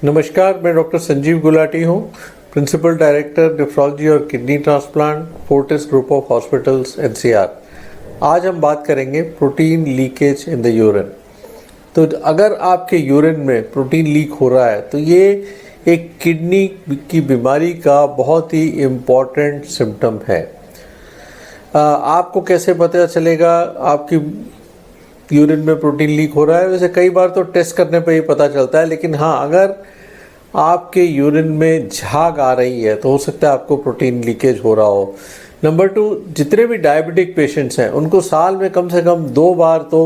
नमस्कार, मैं डॉक्टर संजीव गुलाटी हूँ, प्रिंसिपल डायरेक्टर नेफ्रोलॉजी और kidney transplant, Fortis group of hospitals NCR. आज हम बात करेंगे protein leakage in the urine. तो अगर आपके यूरिन में प्रोटीन लीक हो रहा है तो ये एक किडनी की बीमारी का बहुत ही इम्पॉर्टेंट सिम्टम है। आपको कैसे पता चलेगा आपकी यूरिन में प्रोटीन लीक हो रहा है? वैसे कई बार तो टेस्ट करने पे ही पता चलता है, लेकिन हाँ, अगर आपके यूरिन में झाग आ रही है तो हो सकता है आपको प्रोटीन लीकेज हो रहा हो। नंबर 2, जितने भी डायबिटिक पेशेंट्स हैं उनको साल में कम से कम 2 बार तो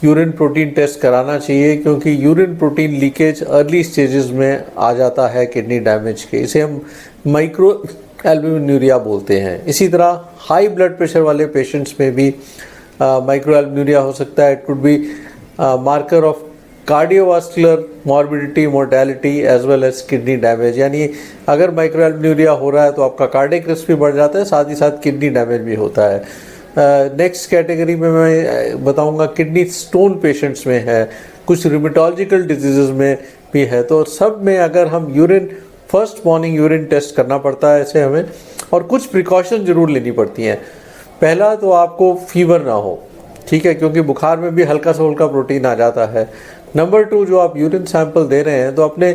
यूरिन प्रोटीन टेस्ट कराना चाहिए, क्योंकि urine protein leakage early stages में आ जाता है किडनी डैमेज के। इसे हम माइक्रो एल्ब्यूमिनुरिया बोलते हैं। इसी तरह हाई ब्लड प्रेशर वाले पेशेंट्स में भी माइक्रो एल्ब्यूमिनुरिया हो सकता है। It could be marker of cardiovascular morbidity, mortality as well as kidney damage. यानी अगर माइक्रो एल्ब्यूमिनुरिया हो रहा है तो आपका कार्डियक रिस्क भी बढ़ जाता है, साथ ही साथ किडनी डैमेज भी होता है। नेक्स्ट कैटेगरी में मैं बताऊंगा किडनी स्टोन पेशेंट्स में है, कुछ रिमेटोलॉजिकल डिजीजेज में भी है। तो सब में अगर हम urine first morning urine test करना पड़ता है ऐसे हमें, और कुछ प्रिकॉशन ज़रूर लेनी पड़ती हैं। पहला तो आपको फीवर ना हो, ठीक है, क्योंकि बुखार में भी हल्का से हल्का प्रोटीन आ जाता है। नंबर 2, जो आप यूरिन सैंपल दे रहे हैं तो अपने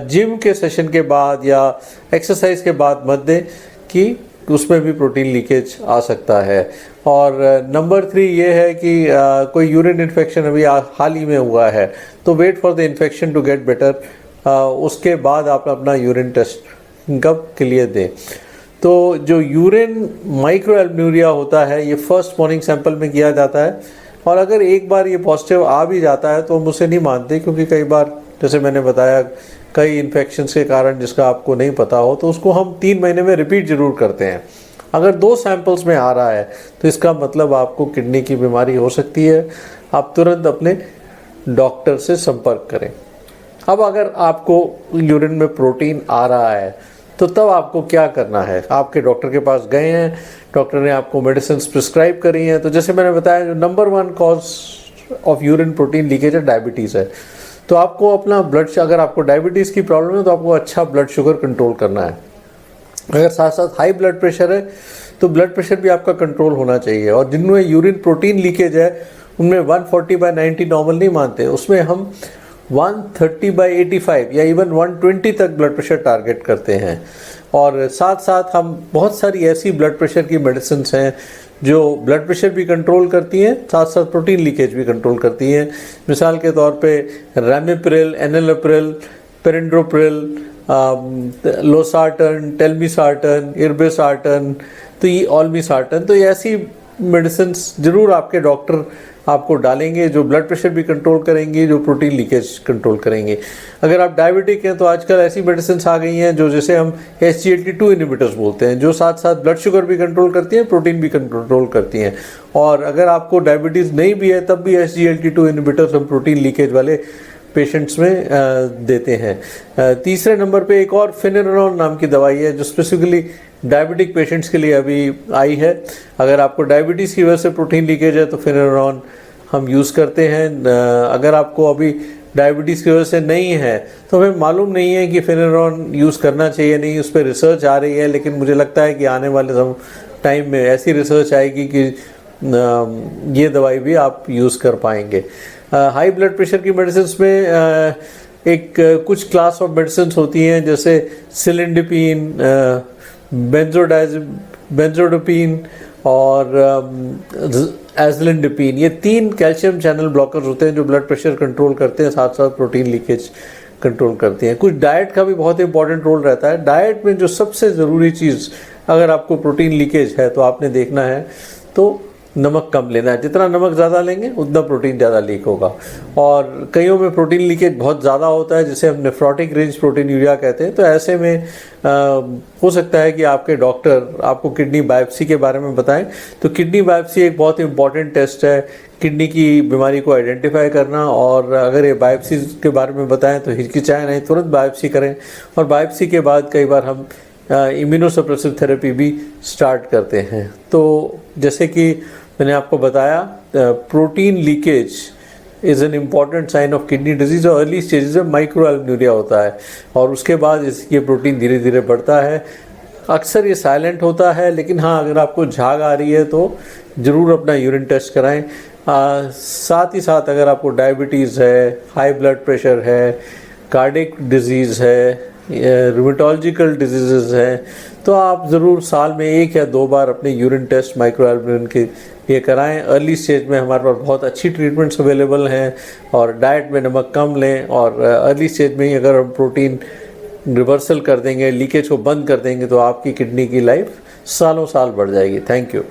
जिम के सेशन के बाद या एक्सरसाइज के बाद मत दें कि उसमें भी प्रोटीन लीकेज आ सकता है। और नंबर 3 ये है कि कोई यूरिन इन्फेक्शन अभी हाल ही में हुआ है तो wait for the infection to get better, उसके बाद आप अपना यूरिन टेस्ट कब क्लियर दें। तो जो यूरिन माइक्रो एल्ब्यूमिनुरिया होता है ये फर्स्ट मॉर्निंग सैंपल में किया जाता है, और अगर एक बार ये पॉजिटिव आ भी जाता है तो हम उसे नहीं मानते, क्योंकि कई बार जैसे मैंने बताया कई इन्फेक्शंस के कारण जिसका आपको नहीं पता हो, तो उसको हम 3 महीने में रिपीट ज़रूर करते हैं। अगर 2 सैंपल्स में आ रहा है तो इसका मतलब आपको किडनी की बीमारी हो सकती है। आप तुरंत अपने डॉक्टर से संपर्क करें। अब अगर आपको यूरिन में प्रोटीन आ रहा है तो तब आपको क्या करना है? आपके डॉक्टर के पास गए हैं, डॉक्टर ने आपको मेडिसिन प्रिस्क्राइब करी हैं, तो जैसे मैंने बताया जो number 1 cause of urine protein leakage है डायबिटीज़ है। तो आपको अपना अगर आपको डायबिटीज़ की प्रॉब्लम है तो आपको अच्छा ब्लड शुगर कंट्रोल करना है। अगर साथ साथ हाई ब्लड प्रेशर है तो ब्लड प्रेशर भी आपका कंट्रोल होना चाहिए। और जिनमें यूरिन प्रोटीन लीकेज है उनमें 140/90 नॉर्मल नहीं मानते, उसमें हम 130/85 या इवन 120 तक ब्लड प्रेशर टारगेट करते हैं। और साथ साथ हम बहुत सारी ऐसी ब्लड प्रेशर की मेडिसिन हैं जो ब्लड प्रेशर भी कंट्रोल करती हैं, साथ साथ प्रोटीन लीकेज भी कंट्रोल करती हैं। मिसाल के तौर पे रैमिप्रिल, एनालिप्रिल, पेरिंड्रोप्रिल, लोसार्टन, टेलमिसार्टन, इर्बेसार्टन, तो ये ऑल्मिसार्टन, तो ये ऐसी मेडिसिन ज़रूर आपके डॉक्टर आपको डालेंगे जो ब्लड प्रेशर भी कंट्रोल करेंगे, जो प्रोटीन लीकेज कंट्रोल करेंगे। अगर आप डायबिटिक हैं तो आजकल ऐसी मेडिसिन आ गई हैं जो जैसे हम SGLT2 इनहिबिटर्स बोलते हैं, जो साथ साथ ब्लड शुगर भी कंट्रोल करती हैं, प्रोटीन भी कंट्रोल करती हैं। और अगर आपको डायबिटीज़ नहीं भी है तब भी SGLT2 इनहिबिटर्स हम प्रोटीन लीकेज वाले पेशेंट्स में देते हैं। तीसरे नंबर पे एक और फिनेरेनॉन नाम की दवाई है जो स्पेसिफिकली डायबिटिक पेशेंट्स के लिए अभी आई है। अगर आपको डायबिटीज़ की वजह से प्रोटीन लीकेज है तो फिनेरेनॉन हम यूज़ करते हैं। अगर आपको अभी डायबिटीज़ की वजह से नहीं है तो हमें मालूम नहीं है कि फिनेरेनॉन यूज़ करना चाहिए नहीं, उस पर रिसर्च आ रही है, लेकिन मुझे लगता है कि आने वाले टाइम में ऐसी रिसर्च आएगी कि ये दवाई भी आप यूज़ कर पाएंगे। हाई ब्लड प्रेशर की मेडिसिन में कुछ क्लास ऑफ मेडिसिन होती हैं जैसे सिलिंडिपिन, बेंजोडापिन और एजलिंडिपिन। ये 3 कैल्शियम चैनल ब्लॉकर्स होते हैं जो ब्लड प्रेशर कंट्रोल करते हैं, साथ साथ प्रोटीन लीकेज कंट्रोल करती हैं। कुछ डाइट का भी बहुत इंपॉर्टेंट रोल रहता है। डाइट में जो सबसे ज़रूरी चीज़, अगर आपको प्रोटीन लीकेज है तो आपने देखना है तो नमक कम लेना है। जितना नमक ज़्यादा लेंगे उतना प्रोटीन ज़्यादा लीक होगा। और कईयों में प्रोटीन लीकेज बहुत ज़्यादा होता है जिसे हम नेफ्रोटिक रेंज प्रोटीन यूरिया कहते हैं। तो ऐसे में हो सकता है कि आपके डॉक्टर आपको किडनी बायोप्सी के बारे में बताएं। तो किडनी बायोप्सी एक बहुत इंपॉर्टेंट टेस्ट है किडनी की बीमारी को आइडेंटिफाई करना। और अगर ये बायोप्सी के बारे में बताएं तो हिचकिचाएं नहीं, तुरंत बायोप्सी करें। और बायोप्सी के बाद कई बार हम इम्यूनोसप्रेसिव थेरेपी भी स्टार्ट करते हैं। तो जैसे कि मैंने आपको बताया protein leakage is an important sign of kidney disease और अर्ली स्टेजेस में माइक्रोएल्बुमिनुरिया होता है और उसके बाद ये प्रोटीन धीरे धीरे बढ़ता है। अक्सर ये साइलेंट होता है, लेकिन हाँ अगर आपको झाग आ रही है तो ज़रूर अपना यूरिन टेस्ट कराएं। साथ ही साथ अगर आपको डायबिटीज़ है, हाई ब्लड प्रेशर है, कार्डिक डिजीज़ है, रूमेटोलॉजिकल डिजीज़ हैं, तो आप ज़रूर साल में 1 या 2 बार अपने यूरिन टेस्ट माइक्रोएल्बुमिन के ये कराएं। अर्ली स्टेज में हमारे पास बहुत अच्छी ट्रीटमेंट्स अवेलेबल हैं और डाइट में नमक कम लें और अर्ली स्टेज में ही अगर हम प्रोटीन रिवर्सल कर देंगे, लीकेज को बंद कर देंगे, तो आपकी किडनी की लाइफ सालों साल बढ़ जाएगी। Thank you.